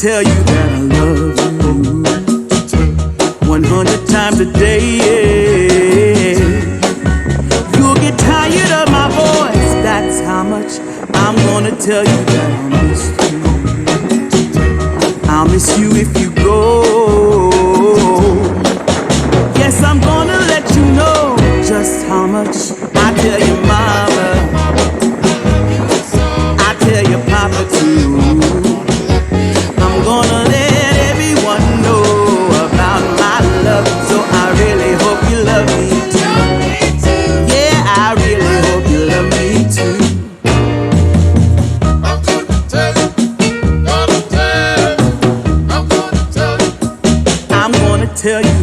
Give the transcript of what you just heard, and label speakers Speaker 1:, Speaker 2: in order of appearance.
Speaker 1: tell you that I love you 100 times a day. You'll get tired of my voice, that's how much I'm gonna tell you that I miss you. I'll miss you if you go. Yes, I'm gonna let you know just how much I tell your mama, I tell your papa too. I'm gonna let everyone know about my love, so I really hope you love me too. Yeah, I really hope you love me too.
Speaker 2: I'm gonna tell you,
Speaker 1: I'm gonna tell you